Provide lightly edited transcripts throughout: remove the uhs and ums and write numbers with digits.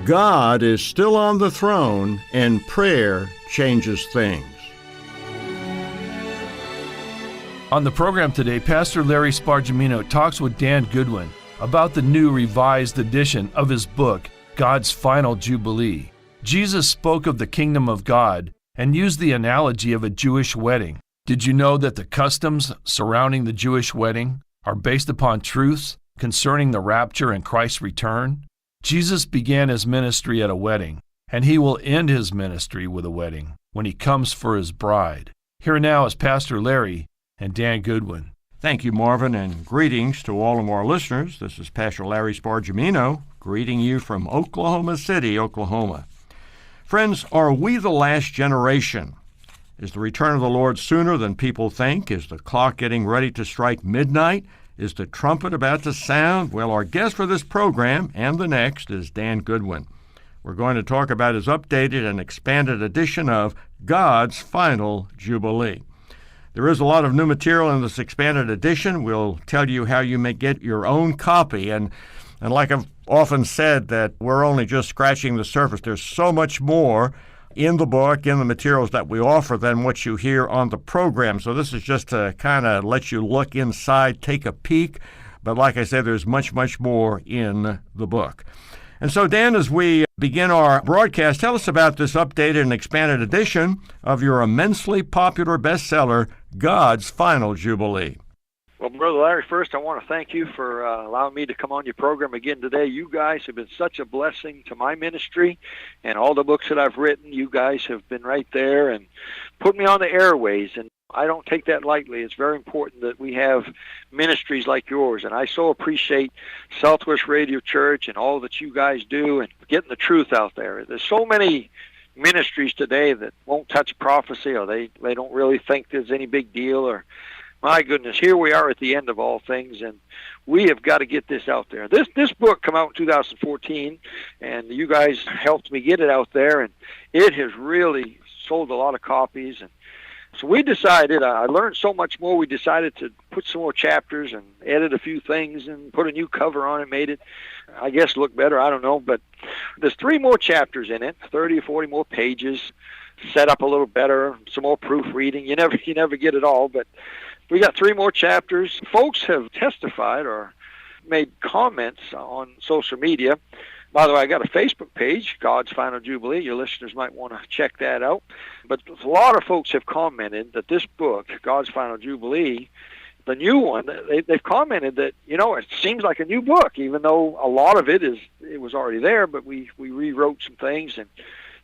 God is still on the throne, and prayer changes things. On the program today, Pastor Larry Spargimino talks with Dan Goodwin about the new revised edition of his book, God's Final Jubilee. Jesus spoke of the kingdom of God and used the analogy of a Jewish wedding. Did you know that the customs surrounding the Jewish wedding are based upon truths concerning the rapture and Christ's return? Jesus began his ministry at a wedding, and he will end his ministry with a wedding when he comes for his bride. Here now is Pastor Larry and Dan Goodwin. Thank you, Marvin, and greetings to all of our listeners. This is Pastor Larry Spargimino greeting you from Oklahoma City, Oklahoma. Friends, are we the last generation? Is the return of the Lord sooner than people think? Is the clock getting ready to strike midnight? Is the trumpet about to sound? Well, our guest for this program and the next is Dan Goodwin. We're going to talk about his updated and expanded edition of God's Final Jubilee. There is a lot of new material in this expanded edition. We'll tell you how you may get your own copy. And like I've often said, that we're only just scratching the surface. There's so much more in the book, in the materials that we offer, than what you hear on the program. So this is just to kind of let you look inside, take a peek. But like I said, there's much, much more in the book. And so, Dan, as we begin our broadcast, tell us about this updated and expanded edition of your immensely popular bestseller, God's Final Jubilee. Well, Brother Larry, first I want to thank you for allowing me to come on your program again today. You guys have been such a blessing to my ministry and all the books that I've written. You guys have been right there and put me on the airways, and I don't take that lightly. It's very important that we have ministries like yours, and I so appreciate Southwest Radio Church and all that you guys do and getting the truth out there. There's so many ministries today that won't touch prophecy, or they don't really think there's any big deal, or my goodness, here we are at the end of all things, and we have got to get this out there. This book came out in 2014, and you guys helped me get it out there, and it has really sold a lot of copies. And so we decided, I learned so much more, we decided to put some more chapters and edit a few things and put a new cover on it, made it, I guess, look better, I don't know. But there's 3 more chapters in it, 30 or 40 more pages, set up a little better, some more proofreading. You never get it all, but we got 3 more chapters. Folks have testified or made comments on social media. By the way, I got a Facebook page, God's Final Jubilee. Your listeners might want to check that out. But a lot of folks have commented that this book, God's Final Jubilee, the new one, they've commented that, it seems like a new book, even though a lot of it was already there, but we rewrote some things. And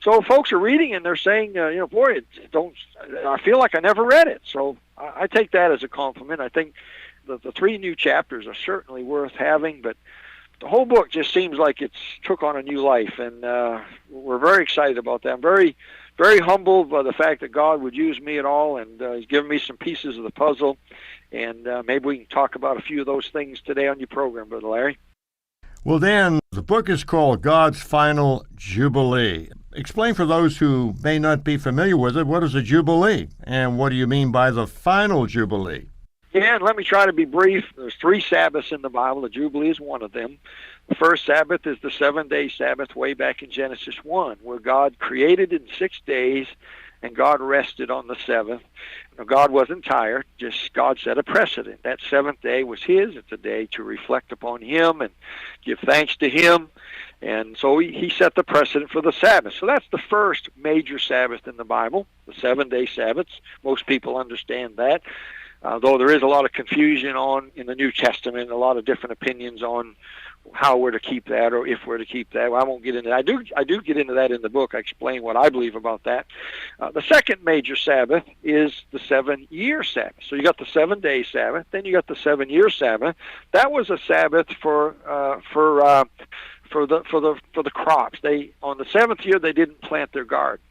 so folks are reading and they're saying, boy, I feel like I never read it. So I take that as a compliment. I think the 3 new chapters are certainly worth having, but the whole book just seems like it's took on a new life, and we're very excited about that. I'm very, very humbled by the fact that God would use me at all, and He's given me some pieces of the puzzle, and maybe we can talk about a few of those things today on your program, Brother Larry. Well, Dan, the book is called God's Final Jubilee. Explain for those who may not be familiar with it, what is a Jubilee, and what do you mean by the final Jubilee? Yeah, and let me try to be brief. There's 3 Sabbaths in the Bible. The Jubilee is one of them. The first Sabbath is the 7-day Sabbath way back in Genesis 1, where God created in 6 days, and God rested on the 7th. Now, God wasn't tired, just God set a precedent. That 7th day was His. It's a day to reflect upon Him and give thanks to Him. And so he set the precedent for the Sabbath. So that's the first major Sabbath in the Bible, the 7-day Sabbaths. Most people understand that. Though there is a lot of confusion in the New Testament, a lot of different opinions on how we're to keep that or if we're to keep that. Well, I won't get into that. I do get into that in the book. I explain what I believe about that. The second major Sabbath is the 7-year Sabbath. So you got the 7-day Sabbath, then you got the 7-year Sabbath. That was a Sabbath for the crops. On the 7th year they didn't plant their garden.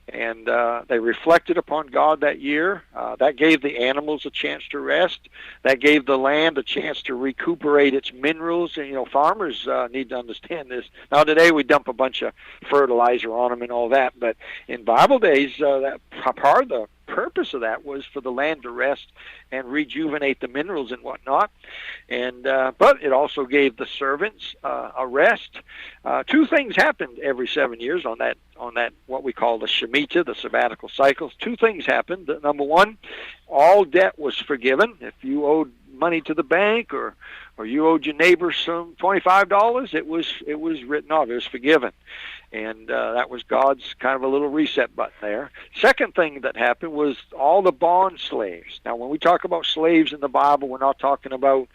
And they reflected upon God that year. That gave the animals a chance to rest. That gave the land a chance to recuperate its minerals. And, farmers need to understand this. Now, today we dump a bunch of fertilizer on them and all that. But in Bible days, that part of purpose of that was for the land to rest and rejuvenate the minerals and whatnot. And but it also gave the servants a rest. Two things happened every 7 years on that what we call the Shemitah, the sabbatical cycles. Two things happened. Number one, all debt was forgiven. If you owed money to the bank or you owed your neighbor some $25, it was written off. It was forgiven. And that was God's kind of a little reset button there. Second thing that happened was all the bond slaves. Now, when we talk about slaves in the Bible, we're not talking about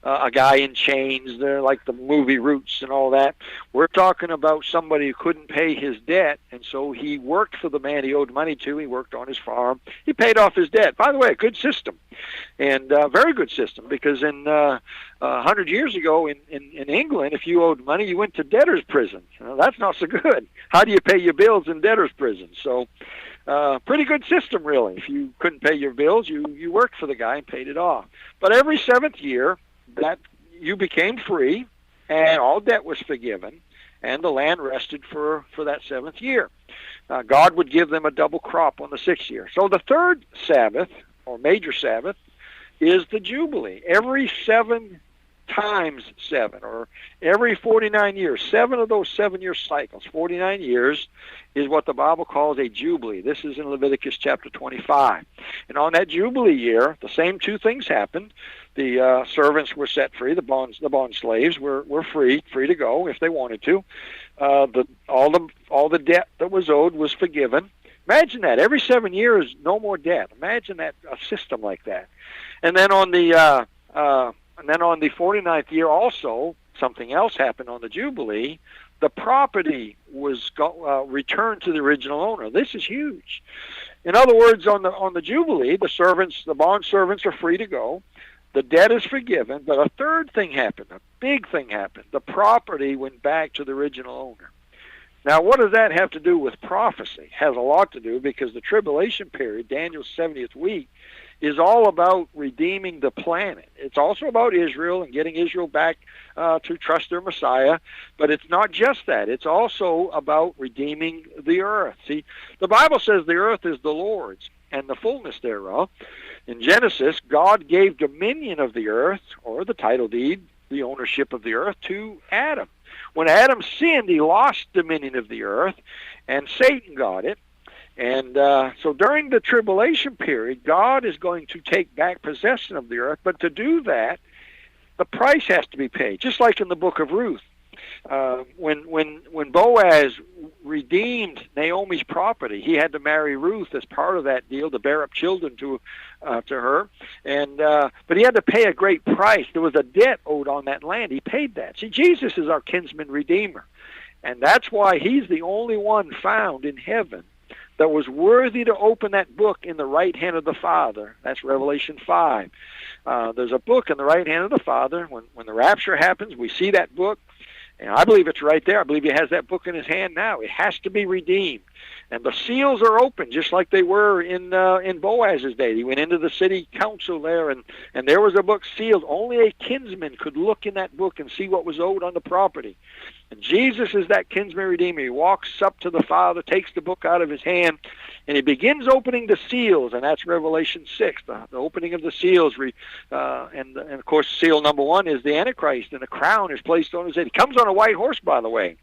a guy in chains. They're like the movie Roots and all that. We're talking about somebody who couldn't pay his debt, and so he worked for the man he owed money to. He worked on his farm. He paid off his debt. By the way, a good system, and very good system, because in 100 years ago in England, if you owed money, you went to debtor's prison. That's not so good. How do you pay your bills in debtor's prison? So pretty good system, really. If you couldn't pay your bills, you worked for the guy and paid it off. But every seventh year, that you became free, and all debt was forgiven, and the land rested for that seventh year. God would give them a double crop on the sixth year. So the third Sabbath, or major Sabbath, is the Jubilee. Every 7 times 7, or every 49 years, 7 of those 7-year cycles, 49 years, is what the Bible calls a Jubilee. This is in Leviticus chapter 25. And on that Jubilee year, the same two things happened. The servants were set free. The bond slaves were free to go if they wanted to. All the debt that was owed was forgiven. Imagine that. Every 7 years, no more debt. Imagine that, a system like that. And then on the 49th year, also something else happened on the Jubilee. The property was returned to the original owner. This is huge. In other words, on the Jubilee, the bond servants are free to go. The debt is forgiven, but a third thing happened. A big thing happened. The property went back to the original owner. Now, what does that have to do with prophecy? It has a lot to do, because the tribulation period, Daniel's 70th week, is all about redeeming the planet. It's also about Israel and getting Israel back to trust their Messiah. But it's not just that. It's also about redeeming the earth. See, the Bible says the earth is the Lord's and the fullness thereof. In Genesis, God gave dominion of the earth, or the title deed, the ownership of the earth, to Adam. When Adam sinned, he lost dominion of the earth, and Satan got it. And so during the tribulation period, God is going to take back possession of the earth. But to do that, the price has to be paid, just like in the book of Ruth. When Boaz redeemed Naomi's property, he had to marry Ruth as part of that deal to bear up children to her, and but he had to pay a great price. There was a debt owed on that land. He paid that. See, Jesus is our kinsman redeemer, and that's why he's the only one found in heaven that was worthy to open that book in the right hand of the Father. That's Revelation 5. There's a book in the right hand of the Father. When the rapture happens, we see that book. And I believe it's right there. I believe he has that book in his hand now. It has to be redeemed. And the seals are open, just like they were in Boaz's day. He went into the city council there, and there was a book sealed. Only a kinsman could look in that book and see what was owed on the property. And Jesus is that kinsman redeemer. He walks up to the Father, takes the book out of his hand, and he begins opening the seals, and that's Revelation 6, the opening of the seals. And of course, seal number 1 is the Antichrist, and a crown is placed on his head. He comes on a white horse, by the way.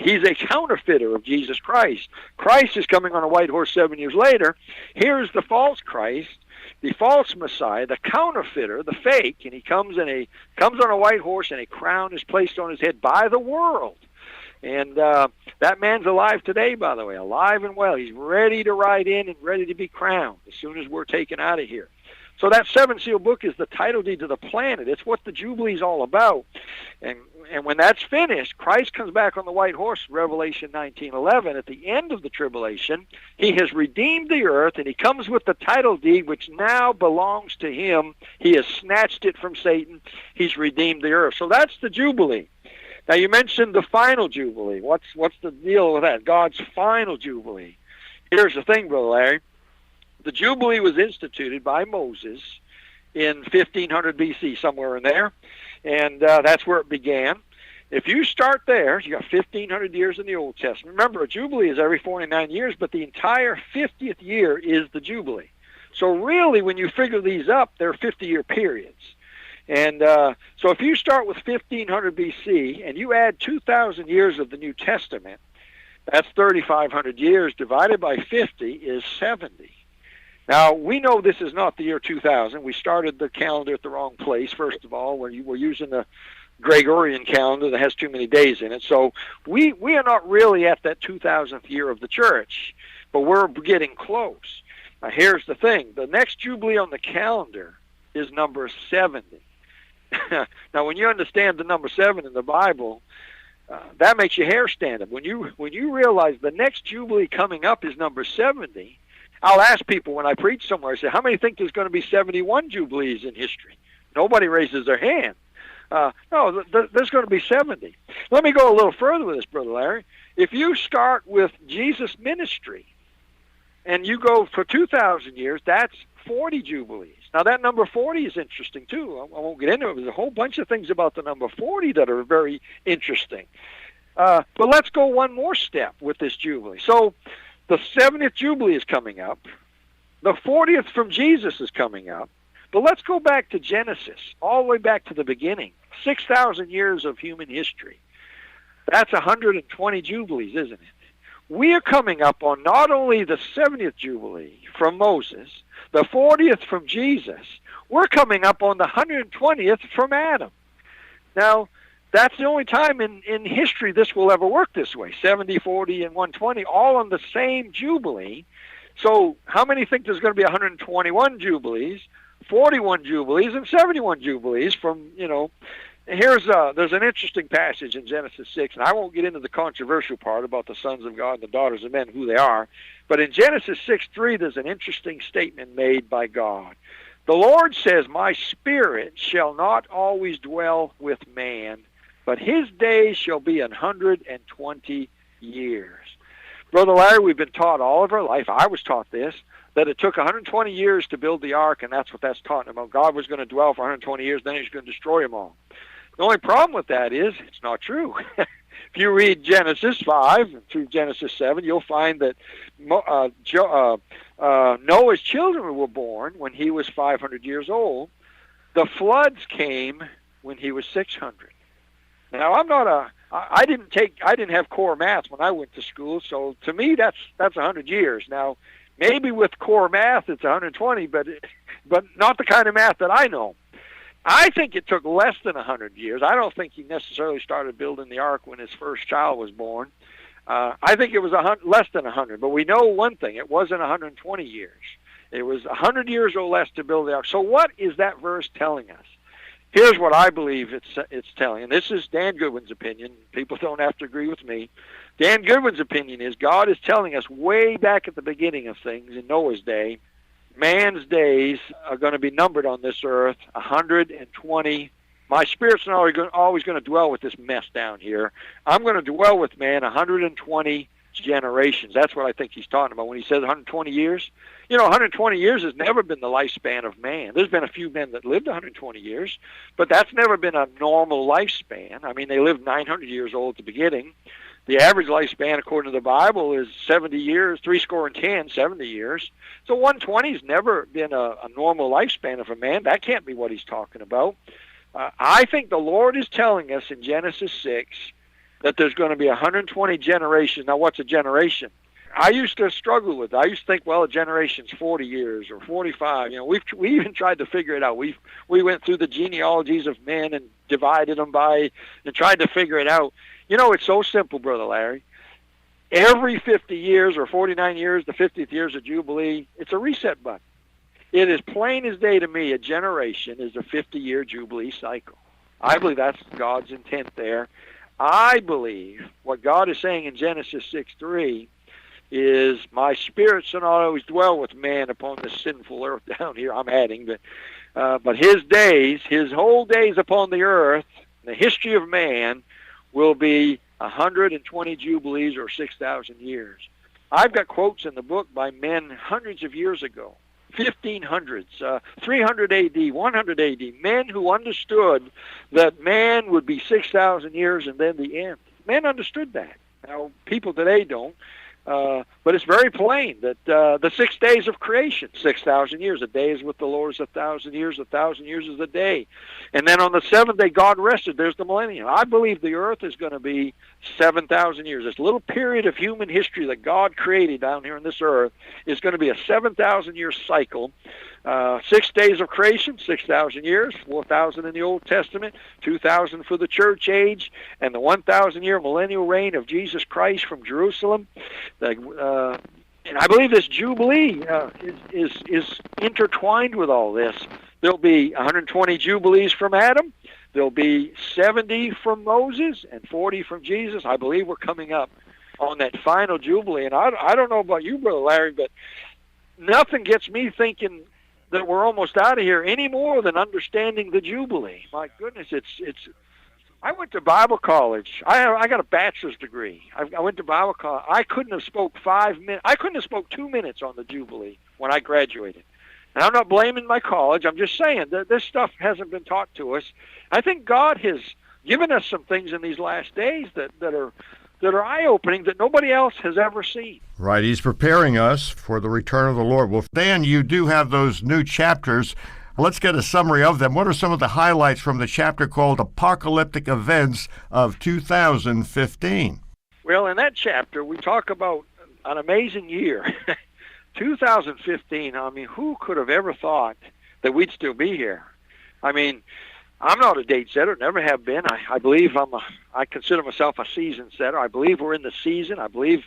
He's a counterfeiter of Jesus Christ. Christ is coming on a white horse 7 years later. Here's the false Christ, the false Messiah, the counterfeiter, the fake, and he comes on a white horse, and a crown is placed on his head by the world. And that man's alive today, by the way, alive and well. He's ready to ride in and ready to be crowned as soon as we're taken out of here. So that 7-seal book is the title deed to the planet. It's what the Jubilee is all about. And when that's finished, Christ comes back on the white horse, Revelation 19:11. At the end of the tribulation, he has redeemed the earth, and he comes with the title deed, which now belongs to him. He has snatched it from Satan. He's redeemed the earth. So that's the Jubilee. Now, you mentioned the final Jubilee. What's the deal with that? God's final Jubilee. Here's the thing, Brother Larry. The Jubilee was instituted by Moses in 1500 BC, somewhere in there, and that's where it began. If you start there, you got 1,500 years in the Old Testament. Remember, a Jubilee is every 49 years, but the entire 50th year is the Jubilee. So really, when you figure these up, they're 50-year periods. And so if you start with 1,500 BC and you add 2,000 years of the New Testament, that's 3,500 years divided by 50 is 70. Now, we know this is not the year 2000. We started the calendar at the wrong place, first of all, where you were using the Gregorian calendar that has too many days in it. So we are not really at that 2000th year of the church, but we're getting close. Now, here's the thing. The next Jubilee on the calendar is number 70. Now, when you understand the number 7 in the Bible, that makes your hair stand up. When you realize the next Jubilee coming up is number 70, I'll ask people when I preach somewhere, I say, how many think there's going to be 71 Jubilees in history? Nobody raises their hand. No, there's going to be 70. Let me go a little further with this, Brother Larry. If you start with Jesus' ministry and you go for 2,000 years, that's 40 Jubilees. Now, that number 40 is interesting, too. I won't get into it. There's a whole bunch of things about the number 40 that are very interesting. But let's go one more step with this Jubilee. So the 70th Jubilee is coming up. The 40th from Jesus is coming up. But let's go back to Genesis, all the way back to the beginning. 6,000 years of human history. That's 120 Jubilees, isn't it? We are coming up on not only the 70th Jubilee from Moses, the 40th from Jesus, we're coming up on the 120th from Adam. Now, that's the only time in history this will ever work this way. 70, 40, and 120, all on the same Jubilee. So how many think there's going to be 121 Jubilees, 41 Jubilees, and 71 Jubilees from, there's an interesting passage in Genesis 6, and I won't get into the controversial part about the sons of God and the daughters of men, who they are, but in Genesis 6:3, there's an interesting statement made by God. The Lord says, my spirit shall not always dwell with man, but his days shall be 120 years. Brother Larry, we've been taught all of our life, I was taught this, that it took 120 years to build the ark, and that's what that's talking about. God was going to dwell for 120 years, then he was going to destroy them all. The only problem with that is it's not true. If you read Genesis 5 through Genesis 7, you'll find that Noah's children were born when he was 500 years old. The floods came when he was 600. Now, I didn't have core math when I went to school, so to me that's 100 years. Now, maybe with core math it's 120, but not the kind of math that I know. I think it took less than 100 years. I don't think he necessarily started building the ark when his first child was born. I think it was less than 100, but we know one thing. It wasn't 120 years. It was 100 years or less to build the ark. So what is that verse telling us? Here's what I believe it's telling, and this is Dan Goodwin's opinion. People don't have to agree with me. Dan Goodwin's opinion is God is telling us way back at the beginning of things in Noah's day, man's days are going to be numbered on this earth, 120. My spirit's not always going to dwell with this mess down here. I'm going to dwell with man 120 generations. That's what I think he's talking about when he says 120 years. 120 years has never been the lifespan of man. There's been a few men that lived 120 years, but that's never been a normal lifespan. I mean, they lived 900 years old at the beginning. The average lifespan, according to the Bible, is 70 years, 70 years. So 120 has never been a normal lifespan of a man. That can't be what he's talking about. I think the Lord is telling us in Genesis 6 that there's going to be 120 generations. Now, what's a generation? I used to struggle with it. I used to think, well, a generation's 40 years or 45. We even tried to figure it out. We went through the genealogies of men and divided them by and tried to figure it out. It's so simple, Brother Larry. Every 50 years or 49 years, the 50th year is a Jubilee. It's a reset button. It is plain as day to me, a generation is a 50-year Jubilee cycle. I believe that's God's intent there. I believe what God is saying in Genesis 6:3 is, my spirit shall not always dwell with man upon this sinful earth down here. I'm adding, but his days, his whole days upon the earth, the history of man, will be 120 Jubilees or 6,000 years. I've got quotes in the book by men hundreds of years ago 1500s, 300 AD, 100 AD, men who understood that man would be 6,000 years and then the end. Men understood that. Now, people today don't. But it's very plain that the 6 days of creation, 6,000 years. A day is with the Lord is 1,000 years. 1,000 years is a day. And then on the seventh day, God rested. There's the millennium. I believe the earth is going to be 7,000 years. This little period of human history that God created down here on this earth is going to be a 7,000-year cycle. 6 days of creation, 6,000 years, 4,000 in the Old Testament, 2,000 for the church age, and the 1,000-year millennial reign of Jesus Christ from Jerusalem. And I believe this Jubilee is intertwined with all this. There'll be 120 Jubilees from Adam. There'll be 70 from Moses and 40 from Jesus. I believe we're coming up on that final Jubilee. And I don't know about you, Brother Larry, but nothing gets me thinking that we're almost out of here any more than understanding the Jubilee. My goodness, it's. I went to Bible college. I got a bachelor's degree. I went to Bible college. I couldn't have spoke 5 minutes. I couldn't have spoke 2 minutes on the Jubilee when I graduated. And I'm not blaming my college. I'm just saying that this stuff hasn't been taught to us. I think God has given us some things in these last days that are eye-opening that nobody else has ever seen. Right. He's preparing us for the return of the Lord. Well, Dan, you do have those new chapters. Let's get a summary of them. What are some of the highlights from the chapter called Apocalyptic Events of 2015? Well, in that chapter, we talk about an amazing year. 2015, I mean, who could have ever thought that we'd still be here? I mean, I'm not a date setter, never have been. I believe I consider myself a season setter. I believe we're in the season. I believe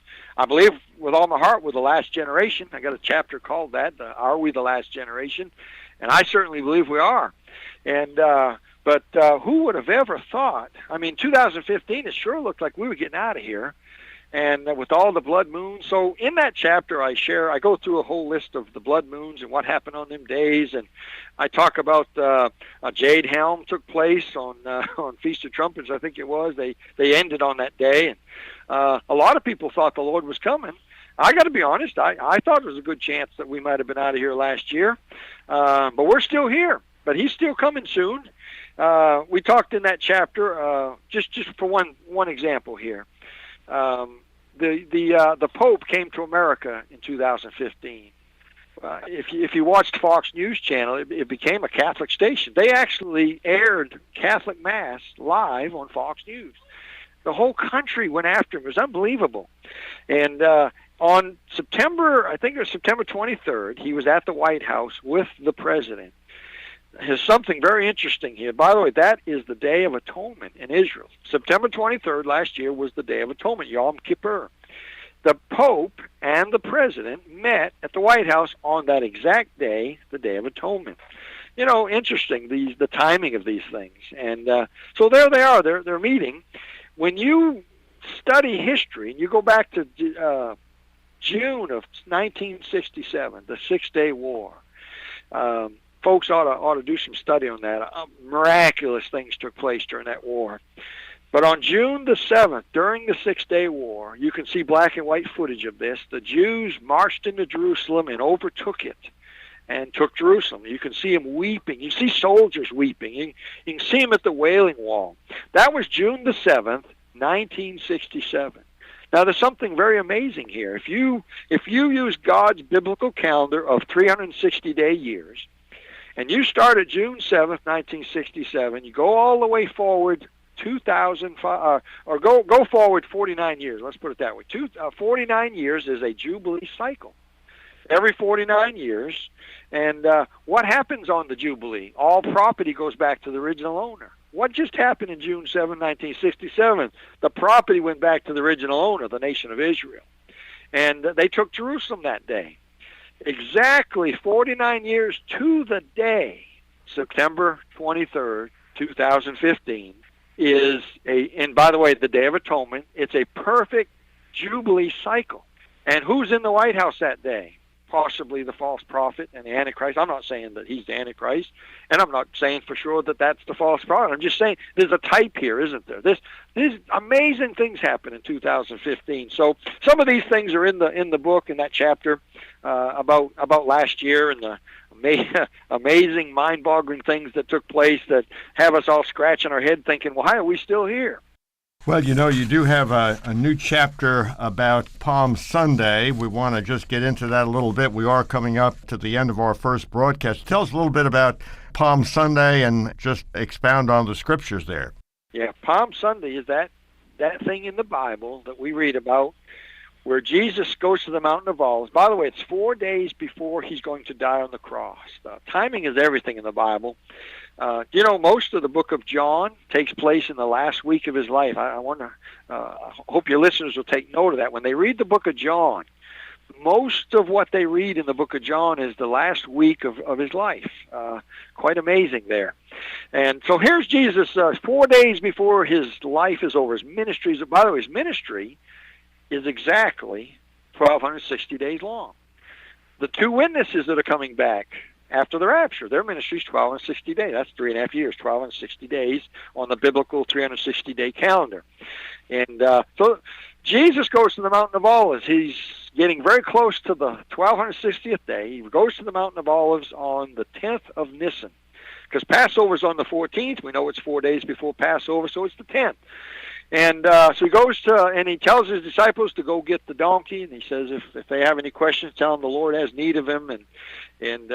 with all my heart we're the last generation. I got a chapter called that, Are We the Last Generation? And I certainly believe we are. And but who would have ever thought? I mean, 2015, it sure looked like we were getting out of here. And with all the blood moons. So in that chapter I go through a whole list of the blood moons and what happened on them days. And I talk about a Jade Helm took place on Feast of Trumpets, I think it was. They ended on that day. And a lot of people thought the Lord was coming. I got to be honest, I thought there was a good chance that we might have been out of here last year. But we're still here. But he's still coming soon. We talked in that chapter, just for one example here. The Pope came to America in 2015. If you watched Fox News Channel, it became a Catholic station. They actually aired Catholic Mass live on Fox News. The whole country went after him. It was unbelievable. And on September 23rd, he was at the White House with the president. There's something very interesting here. By the way, that is the Day of Atonement in Israel. September 23rd last year was the Day of Atonement, Yom Kippur. The Pope and the President met at the White House on that exact day, the Day of Atonement. You know, interesting, the timing of these things. And so there they are, they're meeting. When you study history, and you go back to June of 1967, the Six-Day War, folks ought to do some study on that. Miraculous things took place during that war. But on June the 7th, during the Six-Day War, you can see black and white footage of this. The Jews marched into Jerusalem and overtook it and took Jerusalem. You can see them weeping. You see soldiers weeping. You can see them at the Wailing Wall. That was June the 7th, 1967. Now, there's something very amazing here. If you use God's biblical calendar of 360-day years, and you start at June 7th, 1967, you go all the way forward 2005, or go forward 49 years. Let's put it that way. 49 years is a Jubilee cycle. Every 49 years. And what happens on the Jubilee? All property goes back to the original owner. What just happened in June 7, 1967? The property went back to the original owner, the nation of Israel. And they took Jerusalem that day. Exactly 49 years to the day, September 23rd, 2015, and by the way, the Day of Atonement, it's a perfect Jubilee cycle. And who's in the White House that day? possibly the false prophet and the Antichrist. I'm not saying that he's the Antichrist, and I'm not saying for sure that that's the false prophet. I'm just saying there's a type here, isn't there? There's amazing things happen in 2015. So some of these things are in the book, in that chapter about last year, and the amazing, mind-boggling things that took place that have us all scratching our head thinking, well, why are we still here? Well, you do have a new chapter about Palm Sunday. We want to just get into that a little bit. We are coming up to the end of our first broadcast. Tell us a little bit about Palm Sunday and just expound on the scriptures there. Yeah, Palm Sunday is that thing in the Bible that we read about where Jesus goes to the Mountain of Olives. By the way, it's 4 days before he's going to die on the cross. Timing is everything in the Bible. Most of the book of John takes place in the last week of his life. I hope your listeners will take note of that. When they read the book of John, most of what they read in the book of John is the last week of his life. Quite amazing there. And so here's Jesus 4 days before his life is over. His ministry is exactly 1,260 days long. The two witnesses that are coming back after the rapture, their ministry is 1,260 days. That's 3.5 years, 1,260 days on the biblical 360-day calendar. And so Jesus goes to the Mountain of Olives. He's getting very close to the 1,260th day. He goes to the Mountain of Olives on the 10th of Nisan, because Passover's on the 14th. We know it's 4 days before Passover, so it's the 10th. And so he goes and he tells his disciples to go get the donkey, and he says if they have any questions, tell them the Lord has need of him. And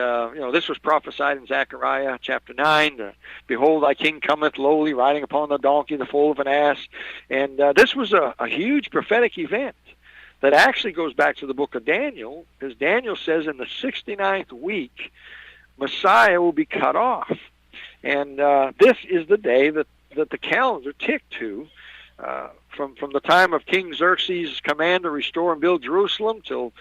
this was prophesied in Zechariah chapter 9. Behold, thy king cometh lowly, riding upon the donkey, the foal of an ass. And this was a huge prophetic event that actually goes back to the book of Daniel, because Daniel says in the 69th week, Messiah will be cut off. And this is the day that the calendar ticked to. From the time of King Xerxes' command to restore and build Jerusalem till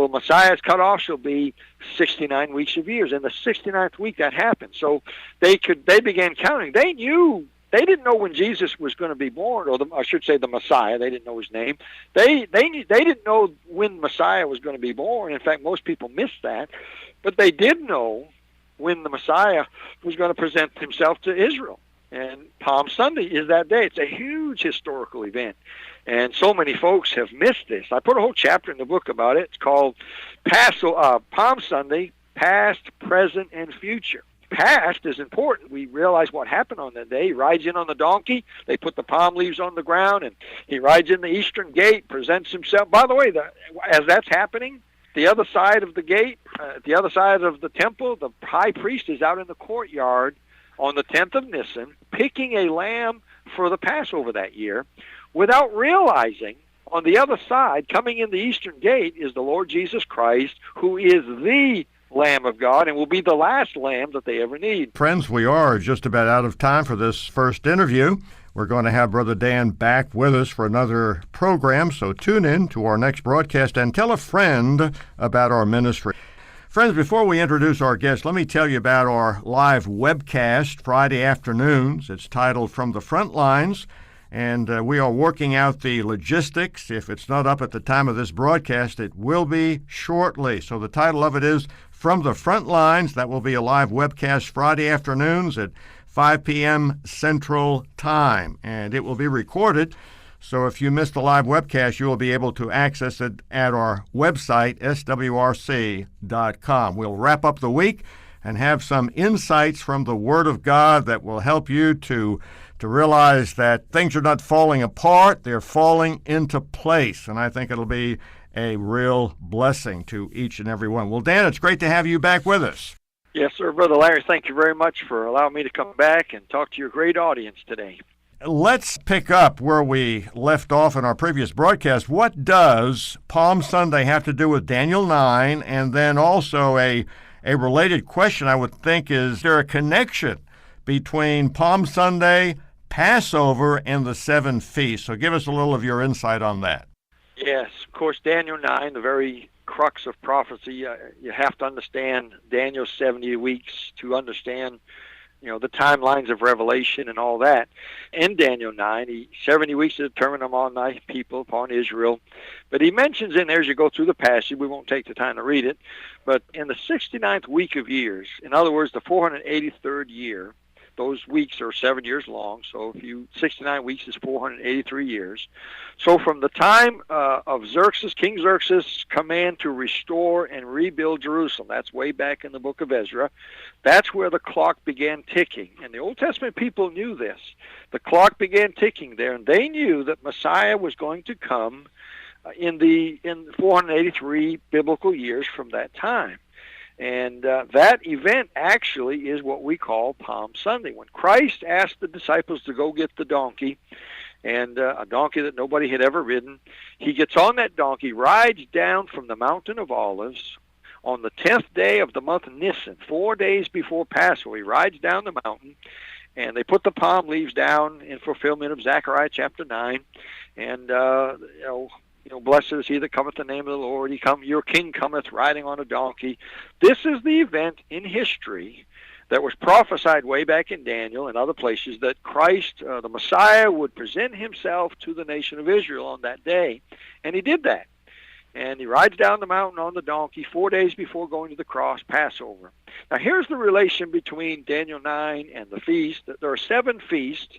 Messiah is cut off, shall be 69 weeks of years. In the 69th week, that happened. So they began counting. They didn't know when Jesus was going to be born, or I should say the Messiah. They didn't know his name. They didn't know when Messiah was going to be born. In fact, most people missed that. But they did know when the Messiah was going to present himself to Israel. And Palm Sunday is that day. It's a huge historical event. And so many folks have missed this. I put a whole chapter in the book about it. It's called Palm Sunday, Past, Present, and Future. Past is important. We realize what happened on that day. He rides in on the donkey. They put the palm leaves on the ground, and he rides in the eastern gate, presents himself. By the way, as that's happening, the other side of the gate, the other side of the temple, the high priest is out in the courtyard on the 10th of Nisan, picking a lamb for the Passover that year, without realizing on the other side, coming in the eastern gate, is the Lord Jesus Christ, who is the Lamb of God and will be the last lamb that they ever need. Friends, we are just about out of time for this first interview. We're going to have Brother Dan back with us for another program, so tune in to our next broadcast and tell a friend about our ministry. Friends, before we introduce our guest, let me tell you about our live webcast Friday afternoons. It's titled From the Front Lines, and we are working out the logistics. If it's not up at the time of this broadcast, it will be shortly. So the title of it is From the Front Lines. That will be a live webcast Friday afternoons at 5 p.m. Central Time, and it will be recorded. So if you missed the live webcast, you will be able to access it at our website, swrc.com. We'll wrap up the week and have some insights from the Word of God that will help you to realize that things are not falling apart, they're falling into place. And I think it'll be a real blessing to each and every one. Well, Dan, it's great to have you back with us. Yes, sir. Brother Larry, thank you very much for allowing me to come back and talk to your great audience today. Let's pick up where we left off in our previous broadcast. What does Palm Sunday have to do with Daniel 9? And then also a related question, I would think, is there a connection between Palm Sunday, Passover, and the 7 feasts? So give us a little of your insight on that. Yes, of course, Daniel 9, the very crux of prophecy. You have to understand Daniel's 70 weeks to understand the timelines of Revelation and all that. In Daniel 9, 70 weeks to determine among thy people upon Israel. But he mentions in there, as you go through the passage, we won't take the time to read it, but in the 69th week of years, in other words, the 483rd year, those weeks are 7 years long, so 69 weeks is 483 years. So from the time of King Xerxes' command to restore and rebuild Jerusalem, that's way back in the book of Ezra, that's where the clock began ticking. And the Old Testament people knew this. The clock began ticking there, and they knew that Messiah was going to come in 483 biblical years from that time. And that event actually is what we call Palm Sunday, when Christ asked the disciples to go get the donkey, and a donkey that nobody had ever ridden. He gets on that donkey, rides down from the Mountain of Olives on the 10th day of the month of Nisan, 4 days before Passover. He rides down the mountain, and they put the palm leaves down in fulfillment of Zechariah chapter 9, and blessed is he that cometh in the name of the Lord. Your king cometh riding on a donkey. This is the event in history that was prophesied way back in Daniel and other places, that Christ, the Messiah, would present himself to the nation of Israel on that day. And he did that. And he rides down the mountain on the donkey 4 days before going to the cross, Passover. Now here's the relation between Daniel 9 and the feast. There are 7 feasts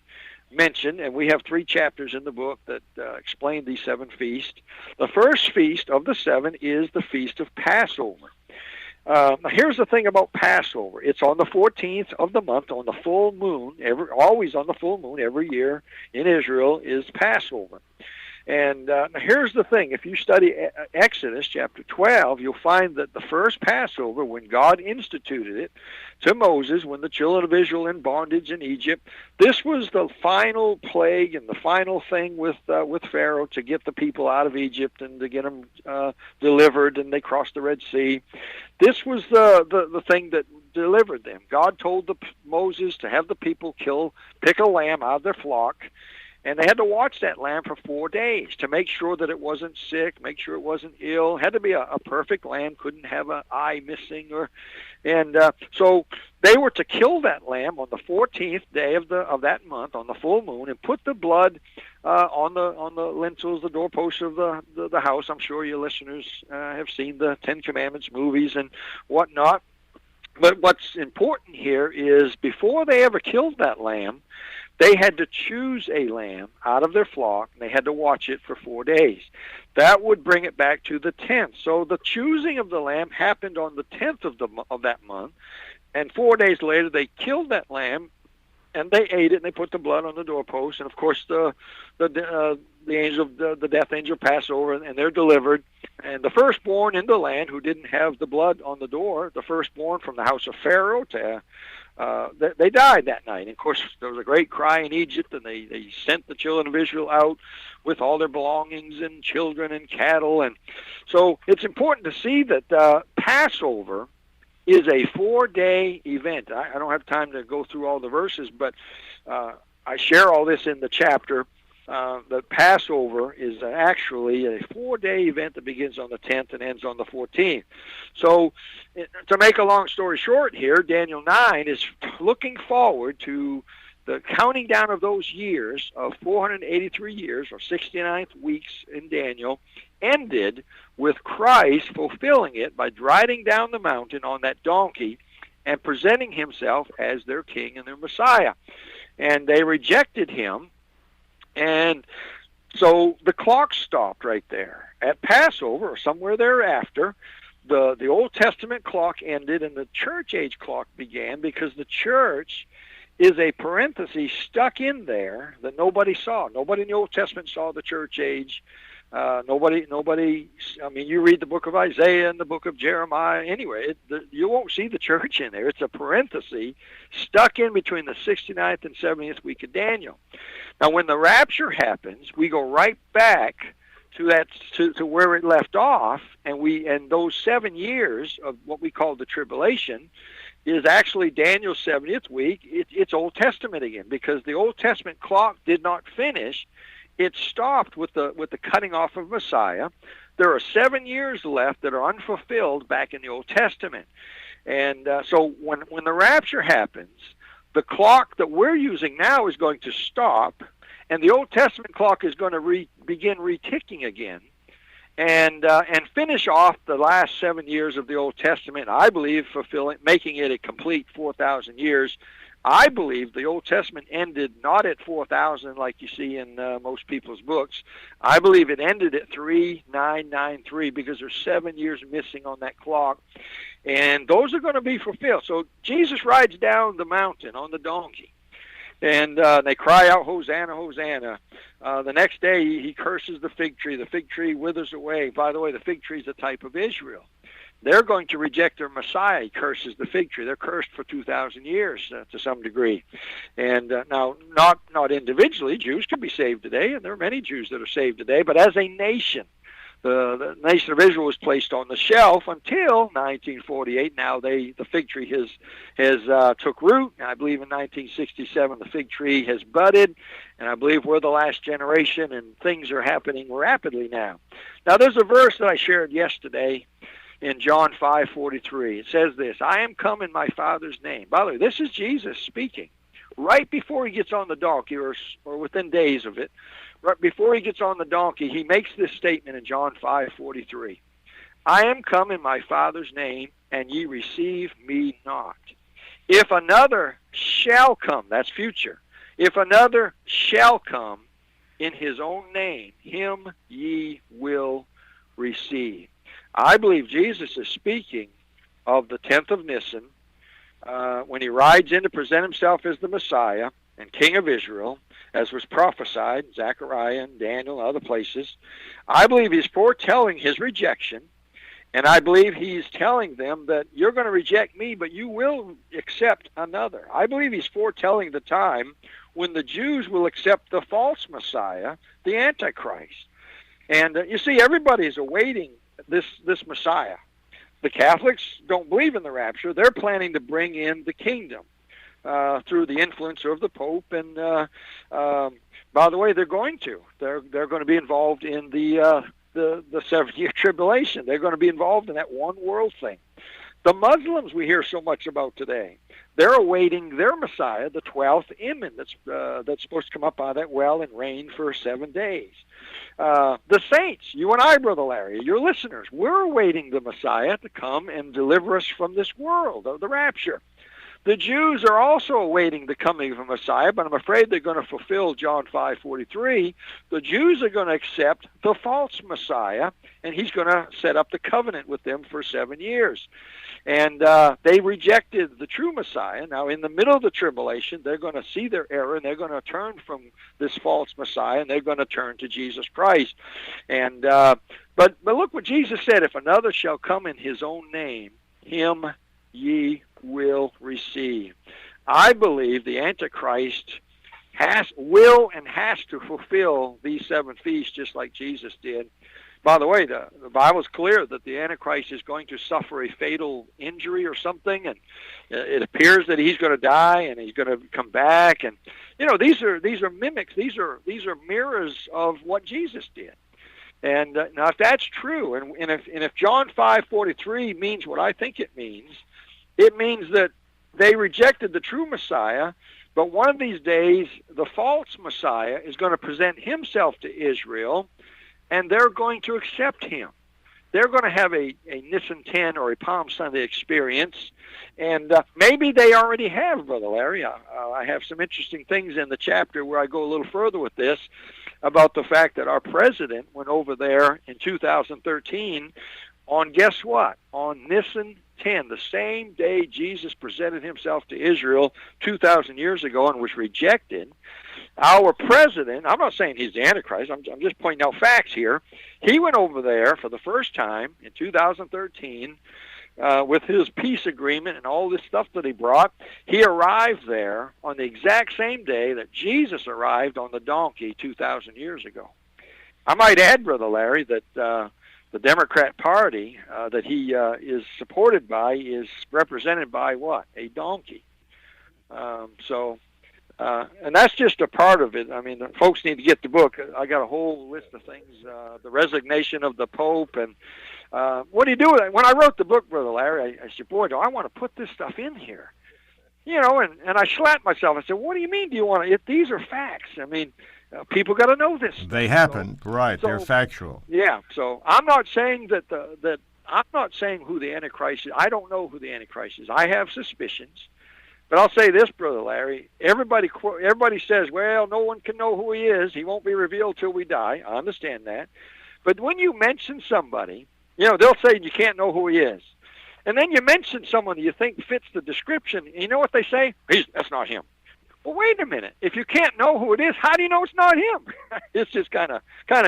mentioned, and we have 3 chapters in the book that explain these 7 feasts. The first feast of the 7 is the Feast of Passover. Now here's the thing about Passover. It's on the 14th of the month, on the full moon, always on the full moon every year in Israel is Passover. And here's the thing. If you study Exodus chapter 12, you'll find that the first Passover, when God instituted it to Moses, when the children of Israel in bondage in Egypt, this was the final plague and the final thing with Pharaoh to get the people out of Egypt and to get them delivered, and they crossed the Red Sea. This was the thing that delivered them. God told Moses to have the people pick a lamb out of their flock, and they had to watch that lamb for 4 days to make sure that it wasn't sick, make sure it wasn't ill. It had to be a perfect lamb, couldn't have an eye missing. So they were to kill that lamb on the 14th day of that month, on the full moon, and put the blood on the lintels, the doorposts of the house. I'm sure your listeners have seen the Ten Commandments movies and whatnot. But what's important here is before they ever killed that lamb, they had to choose a lamb out of their flock, and they had to watch it for 4 days. That would bring it back to the 10th. So the choosing of the lamb happened on the 10th of that month, and 4 days later they killed that lamb, and they ate it, and they put the blood on the doorpost. And of course the angel, the death angel, passed over, and they're delivered. And the firstborn in the land who didn't have the blood on the door, the firstborn from the house of Pharaoh, they died that night. And of course, there was a great cry in Egypt, and they sent the children of Israel out with all their belongings and children and cattle. And so it's important to see that Passover is a 4-day event. I don't have time to go through all the verses, but I share all this in the chapter. The Passover is actually a 4-day event that begins on the 10th and ends on the 14th. So, to make a long story short here, Daniel 9 is looking forward to the counting down of those years of 483 years, or 69th weeks in Daniel, ended with Christ fulfilling it by riding down the mountain on that donkey and presenting himself as their king and their Messiah. And they rejected him. And so the clock stopped right there. At Passover, or somewhere thereafter, the Old Testament clock ended and the church age clock began, because the church is a parenthesis stuck in there that nobody saw. Nobody in the Old Testament saw the church age. Nobody, I mean, you read the book of Isaiah and the book of Jeremiah. Anyway, you won't see the church in there. It's a parenthesis stuck in between the 69th and 70th week of Daniel. Now, when the rapture happens, we go right back to where it left off, and those 7 years of what we call the tribulation is actually Daniel's 70th week. It's Old Testament again, because the Old Testament clock did not finish. It stopped with the cutting off of Messiah. There are 7 years left that are unfulfilled back in the Old Testament. And so when the rapture happens, the clock that we're using now is going to stop, and the Old Testament clock is going to begin reticking again, and finish off the last 7 years of the Old Testament. I believe making it a complete 4,000 years. I believe the Old Testament ended not at 4,000 like you see in most people's books. I believe it ended at 3993 because there's 7 years missing on that clock, and those are going to be fulfilled. So Jesus rides down the mountain on the donkey, and they cry out, "Hosanna, Hosanna." The next day he curses the fig tree. The fig tree withers away. By the way, the fig tree is a type of Israel. They're going to reject their Messiah. He curses the fig tree. They're cursed for 2,000 years to some degree. And now, not individually. Jews can be saved today, and there are many Jews that are saved today. But as a nation, the nation of Israel was placed on the shelf until 1948. Now the fig tree has took root. I believe in 1967 the fig tree has budded, and I believe we're the last generation, and things are happening rapidly now. Now there's a verse that I shared yesterday in John 5:43. It says this: "I am come in my Father's name." By the way, this is Jesus speaking right before he gets on the donkey, or within days of it. Right before he gets on the donkey, he makes this statement in John 5:43. "I am come in my Father's name, and ye receive me not. If another shall come," that's future, "if another shall come in his own name, him ye will receive." I believe Jesus is speaking of the 10th of Nisan, when he rides in to present himself as the Messiah and King of Israel, as was prophesied in Zechariah and Daniel and other places. I believe he's foretelling his rejection, and I believe he's telling them that you're going to reject me, but you will accept another. I believe he's foretelling the time when the Jews will accept the false Messiah, the Antichrist. And you see, everybody is awaiting this Messiah. The Catholics don't believe in the rapture. They're planning to bring in the kingdom through the influence of the Pope, and by the way, they're going to be involved in the 7-year tribulation. They're going to be involved in that one world thing. The Muslims we hear so much about today, they're awaiting their Messiah, the 12th Imam, that's supposed to come up out of that well and reign for 7 days. The saints, you and I, Brother Larry, your listeners, we're awaiting the Messiah to come and deliver us from this world of the rapture. The Jews are also awaiting the coming of a Messiah, but I'm afraid they're going to fulfill John 5:43. The Jews are going to accept the false Messiah, and he's going to set up the covenant with them for 7 years. And they rejected the true Messiah. Now, in the middle of the tribulation, they're going to see their error, and they're going to turn from this false Messiah, and they're going to turn to Jesus Christ. And but look what Jesus said: "If another shall come in his own name, him ye will receive." I believe the Antichrist will and has to fulfill these 7 feasts just like Jesus did. By the way, the Bible's clear that the Antichrist is going to suffer a fatal injury or something, and it appears that he's going to die and he's going to come back. And these are mimics. These are mirrors of what Jesus did. And now, if that's true, and if John 5:43 means what I think it means that they rejected the true Messiah, but one of these days the false Messiah is going to present himself to Israel, and they're going to accept him. They're going to have a Nisan 10 or a Palm Sunday experience, and maybe they already have, Brother Larry. I have some interesting things in the chapter where I go a little further with this, about the fact that our president went over there in 2013 on, guess what? On Nisan 10, the same day Jesus presented himself to Israel 2,000 years ago and was rejected. Our president, I'm not saying he's the Antichrist, I'm just pointing out facts here. He went over there for the first time in 2013 with his peace agreement and all this stuff that he brought. He arrived there on the exact same day that Jesus arrived on the donkey 2,000 years ago. I might add, Brother Larry, that the Democrat Party that he is supported by is represented by what? A donkey. And that's just a part of it. I mean, folks need to get the book. I got a whole list of things, the resignation of the Pope, and what do you do with it? When I wrote the book, Brother Larry, I said, boy, do I want to put this stuff in here. And I slapped myself. I said, what do you mean do you want to? These are facts. I mean, people got to know this. They happen, right? They're factual. Yeah. So I'm not saying that I'm not saying who the Antichrist is. I don't know who the Antichrist is. I have suspicions. But I'll say this, Brother Larry. Everybody says, well, no one can know who he is. He won't be revealed till we die. I understand that. But when you mention somebody, they'll say you can't know who he is. And then you mention someone you think fits the description. And you know what they say? That's not him. Well, wait a minute. If you can't know who it is, how do you know it's not him? It's just kind of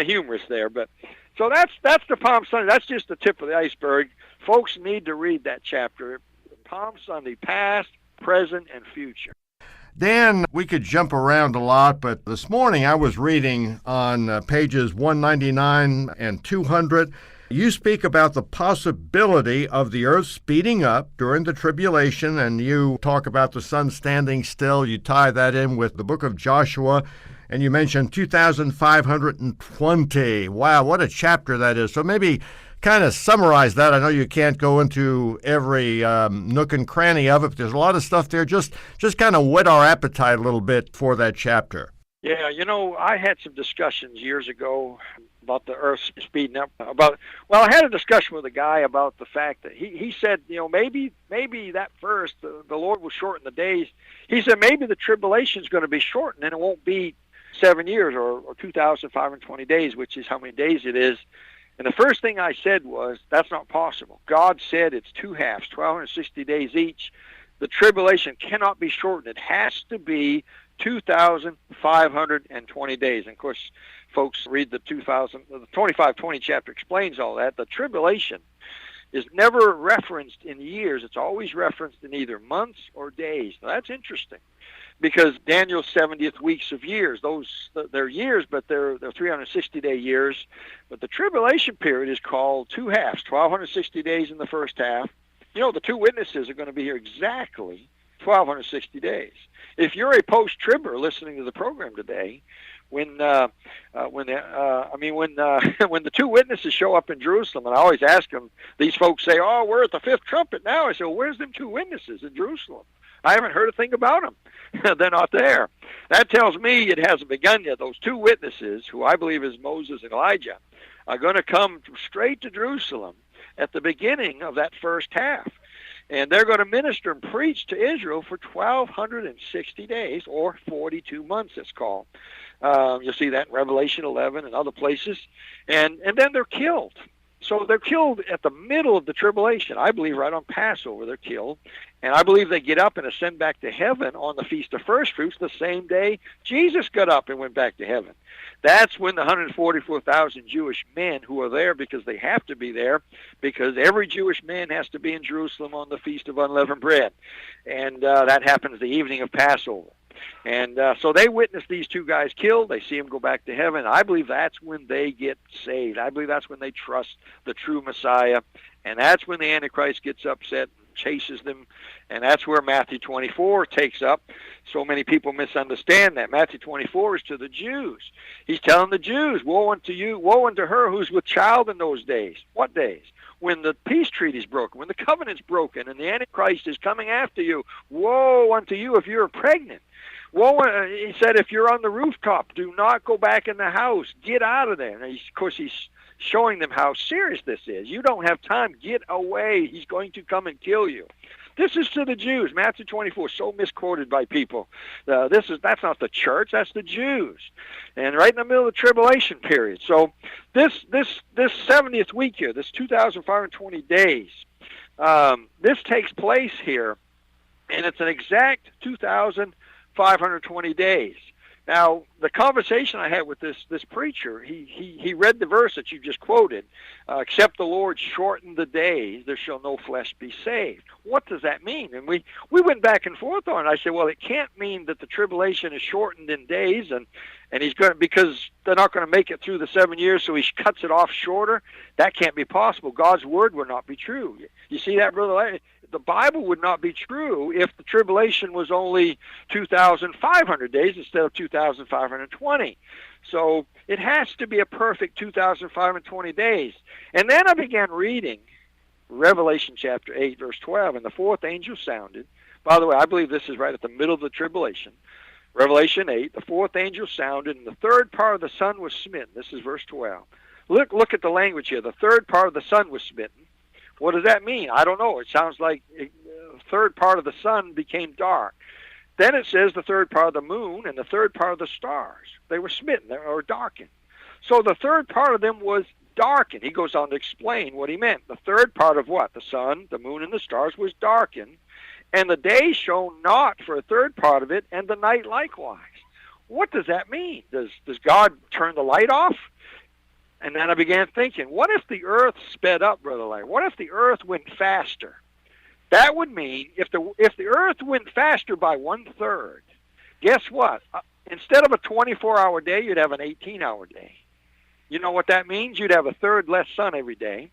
humorous there. But so that's the Palm Sunday. That's just the tip of the iceberg. Folks need to read that chapter. Palm Sunday, past, present, and future. Dan, we could jump around a lot, but this morning I was reading on pages 199 and 200. You speak about the possibility of the earth speeding up during the tribulation, and you talk about the sun standing still. You tie that in with the book of Joshua, and you mentioned 2,520. Wow, what a chapter that is. So maybe kind of summarize that. I know you can't go into every nook and cranny of it, but there's a lot of stuff there. Just kind of whet our appetite a little bit for that chapter. Yeah, I had some discussions years ago about the earth speeding up. I had a discussion with a guy about the fact that he said, maybe that first, the Lord will shorten the days. He said maybe the tribulation is going to be shortened and it won't be 7 years or 2,520 days, which is how many days it is. And the first thing I said was, that's not possible. God said it's two halves, 1,260 days each. The tribulation cannot be shortened. It has to be 2,520 days. And of course, folks read the 25:20 chapter explains all that. The tribulation is never referenced in years. It's always referenced in either months or days. Now, that's interesting because Daniel's 70th weeks of years, they're years, but they're 360-day years. But the tribulation period is called two halves, 1,260 days in the first half. The two witnesses are going to be here exactly 1,260 days. If you're a post-tribber listening to the program today, when the two witnesses show up in Jerusalem, and I always ask them, these folks say, "Oh, we're at the fifth trumpet now." I say, "Well, where's them two witnesses in Jerusalem? I haven't heard a thing about them." They're not there. That tells me it hasn't begun yet. Those two witnesses, who I believe is Moses and Elijah, are going to come straight to Jerusalem at the beginning of that first half. And they're going to minister and preach to Israel for 1,260 days, or 42 months, it's called. You'll see that in Revelation 11 and other places. And then they're killed. So they're killed at the middle of the tribulation. I believe right on Passover they're killed. And I believe they get up and ascend back to heaven on the Feast of First Fruits the same day Jesus got up and went back to heaven. That's when the 144,000 Jewish men who are there, because they have to be there, because every Jewish man has to be in Jerusalem on the Feast of Unleavened Bread. And that happens the evening of Passover. And so they witness these two guys killed. They see them go back to heaven. I believe that's when they get saved. I believe that's when they trust the true Messiah. And that's when the Antichrist gets upset and chases them. And that's where Matthew 24 takes up. So many people misunderstand that. Matthew 24 is to the Jews. He's telling the Jews, woe unto you, woe unto her who's with child in those days. What days? When the peace treaty is broken, when the covenant's broken, and the Antichrist is coming after you. Woe unto you if you're pregnant. Woe, he said, if you're on the rooftop, do not go back in the house. Get out of there. And of course, he's showing them how serious this is. You don't have time. Get away. He's going to come and kill you. This is to the Jews. Matthew 24, so misquoted by people. That's not the church. That's the Jews. And right in the middle of the tribulation period. So this 70th week here, this 2,520 days, this takes place here, and it's an exact 2,520 days. Now, the conversation I had with this preacher, he read the verse that you just quoted, except the Lord shorten the days, there shall no flesh be saved. What does that mean? And we went back and forth on it. I said, well, it can't mean that the tribulation is shortened in days, and he's going to, because they're not going to make it through the 7 years, so he cuts it off shorter. That can't be possible. God's word would not be true. You see that, Brother Larry? The Bible would not be true if the tribulation was only 2,500 days instead of 2,520. So it has to be a perfect 2,520 days. And then I began reading Revelation chapter 8, verse 12, and the fourth angel sounded. By the way, I believe this is right at the middle of the tribulation. Revelation 8, the fourth angel sounded, and the third part of the sun was smitten. This is verse 12. Look at the language here. The third part of the sun was smitten. What does that mean? I don't know. It sounds like the third part of the sun became dark. Then it says the third part of the moon and the third part of the stars. They were smitten or darkened. So the third part of them was darkened. He goes on to explain what he meant. The third part of what? The sun, the moon, and the stars was darkened. And the day shone not for a third part of it, and the night likewise. What does that mean? Does God turn the light off? And then I began thinking, what if the earth sped up, Brother Larry? What if the earth went faster? That would mean if the earth went faster by 1/3, guess what? Instead of a 24-hour day, you'd have an 18-hour day. You know what that means? You'd have a third less sun every day.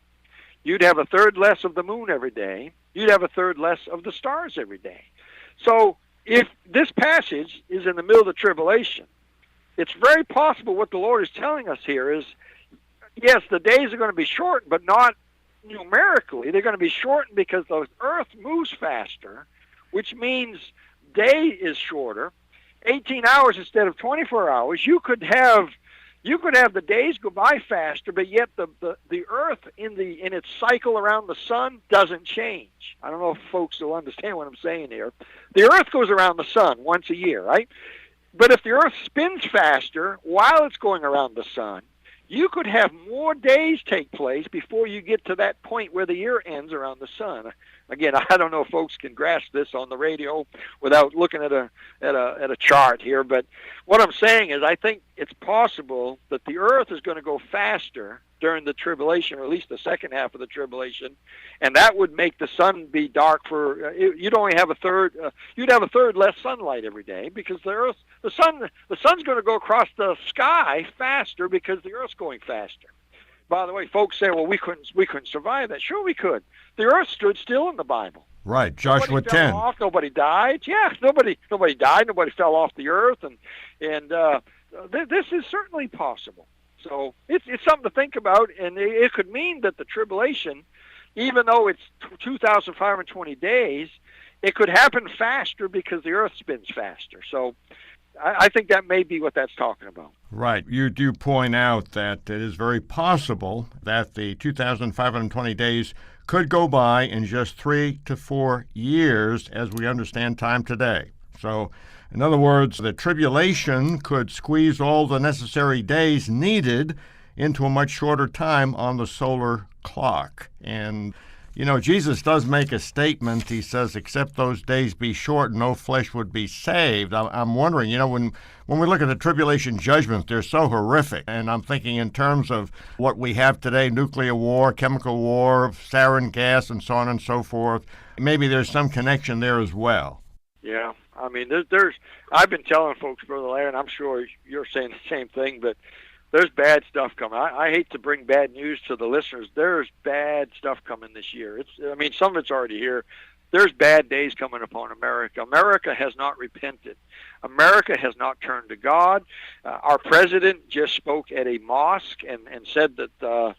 You'd have a third less of the moon every day. You'd have a third less of the stars every day. So if this passage is in the middle of the tribulation, it's very possible what the Lord is telling us here is, yes, the days are going to be shortened, but not numerically. They're going to be shortened because the earth moves faster, which means day is shorter. 18 hours instead of 24 hours. You could have the days go by faster, but yet the earth in its cycle around the sun doesn't change. I don't know if folks will understand what I'm saying here. The earth goes around the sun once a year, right? But if the earth spins faster while it's going around the sun, you could have more days take place before you get to that point where the year ends around the sun. Again, I don't know if folks can grasp this on the radio without looking at a chart here, but what I'm saying is I think it's possible that the earth is going to go faster during the tribulation, or at least the second half of the tribulation, and that would make the sun be dark for you'd only have a third. You'd have a third less sunlight every day because the sun's going to go across the sky faster because the earth's going faster. By the way, folks say, "Well, we couldn't survive that." Sure, we could. The earth stood still in the Bible. Right, Joshua Nobody 10. fell off, nobody died. Yeah, nobody died. Nobody fell off the earth, and this is certainly possible. So it's something to think about, and it could mean that the tribulation, even though it's 2,520 days, it could happen faster because the earth spins faster. So I think that may be what that's talking about. Right. You do point out that it is very possible that the 2,520 days could go by in just 3 to 4 years as we understand time today. So, in other words, the tribulation could squeeze all the necessary days needed into a much shorter time on the solar clock. And, Jesus does make a statement. He says, except those days be short, no flesh would be saved. I'm wondering, when we look at the tribulation judgments, they're so horrific. And I'm thinking in terms of what we have today, nuclear war, chemical war, sarin gas, and so on and so forth. Maybe there's some connection there as well. Yeah. I mean, I've been telling folks, Brother Larry, and I'm sure you're saying the same thing, but there's bad stuff coming. I hate to bring bad news to the listeners. There's bad stuff coming this year. Some of it's already here. There's bad days coming upon America. America has not repented. America has not turned to God. Our president just spoke at a mosque and said that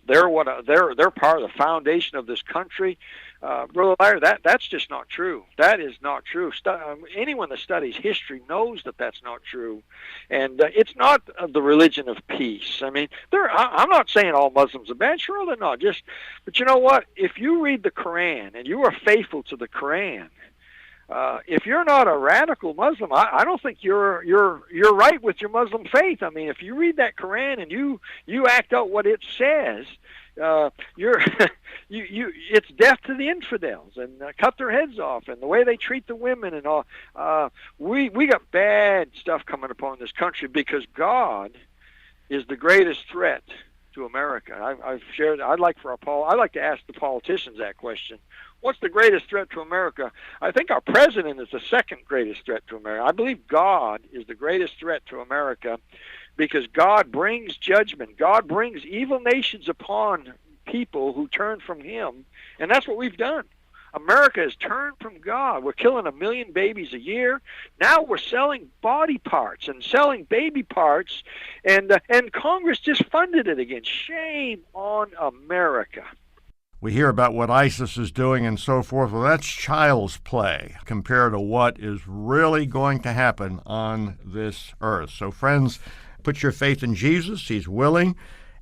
they're part of the foundation of this country. Brother Larry, that's just not true. That is not true. Anyone that studies history knows that that's not true, and it's not the religion of peace. I mean, I'm not saying all Muslims are bad. Sure, they're not. But you know what? If you read the Quran and you are faithful to the Quran, if you're not a radical Muslim, I don't think you're right with your Muslim faith. I mean, if you read that Quran and you act out what it says, it's death to the infidels and cut their heads off, and the way they treat the women and all. We got bad stuff coming upon this country because God is the greatest threat to America. I've shared. I'd like to ask the politicians that question. What's the greatest threat to America? I think our president is the second greatest threat to America. I believe God is the greatest threat to America because God brings judgment. God brings evil nations upon people who turn from Him, and that's what we've done. America has turned from God. We're killing 1 million babies a year. Now we're selling body parts and selling baby parts, and Congress just funded it again. Shame on America. We hear about what ISIS is doing and so forth. Well, that's child's play compared to what is really going to happen on this earth. So, friends, put your faith in Jesus. He's willing,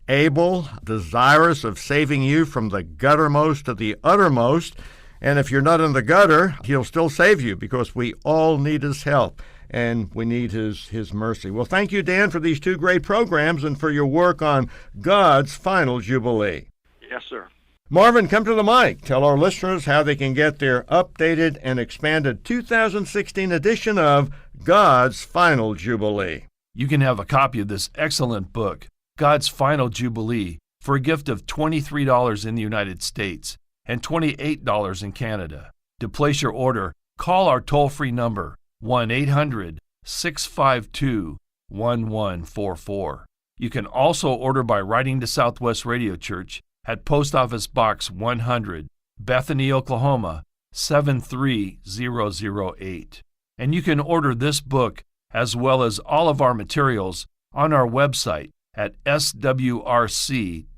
able, desirous of saving you from the guttermost to the uttermost. And if you're not in the gutter, he'll still save you, because we all need his help and we need his mercy. Well, thank you, Dan, for these two great programs and for your work on God's final Jubilee. Yes, sir. Marvin, come to the mic. Tell our listeners how they can get their updated and expanded 2016 edition of God's Final Jubilee. You can have a copy of this excellent book, God's Final Jubilee, for a gift of $23 in the United States and $28 in Canada. To place your order, call our toll-free number, 1-800-652-1144. You can also order by writing to Southwest Radio Church at Post Office Box 100, Bethany, Oklahoma, 73008. And you can order this book as well as all of our materials on our website at swrc.com.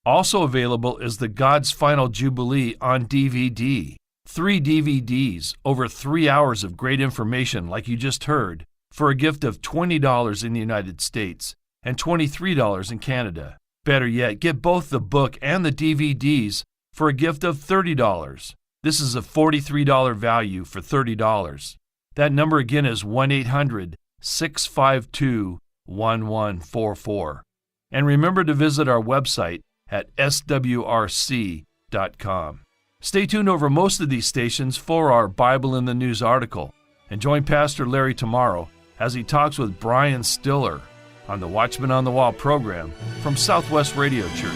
Also available is the God's Final Jubilee on DVD. 3 DVDs, over 3 hours of great information like you just heard, for a gift of $20 in the United States and $23 in Canada. Better yet, get both the book and the DVDs for a gift of $30. This is a $43 value for $30. That number again is 1-800-652-1144. And remember to visit our website at swrc.com. Stay tuned over most of these stations for our Bible in the News article, and join Pastor Larry tomorrow as he talks with Brian Stiller on the Watchman on the Wall program from Southwest Radio Church.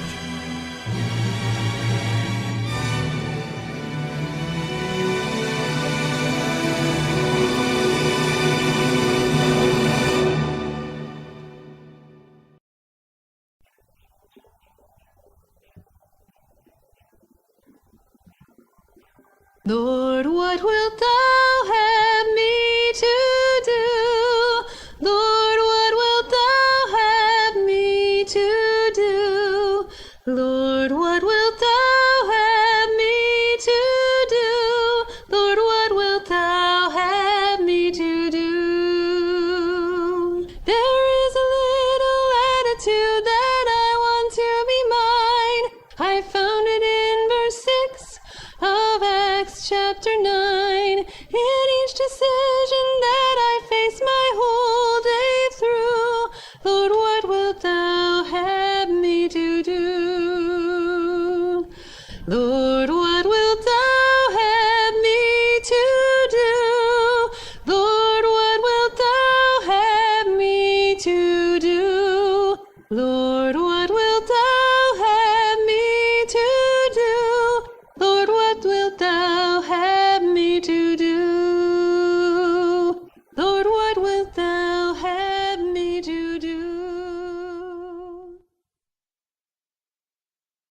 Lord, what wilt thou have me to do? Lord, what wilt thou have me to do? Lord, what wilt thou have me to do? Lord, what wilt thou have me to do? There is a little attitude that I want to be mine. I found it in verse 6 of Acts chapter 9.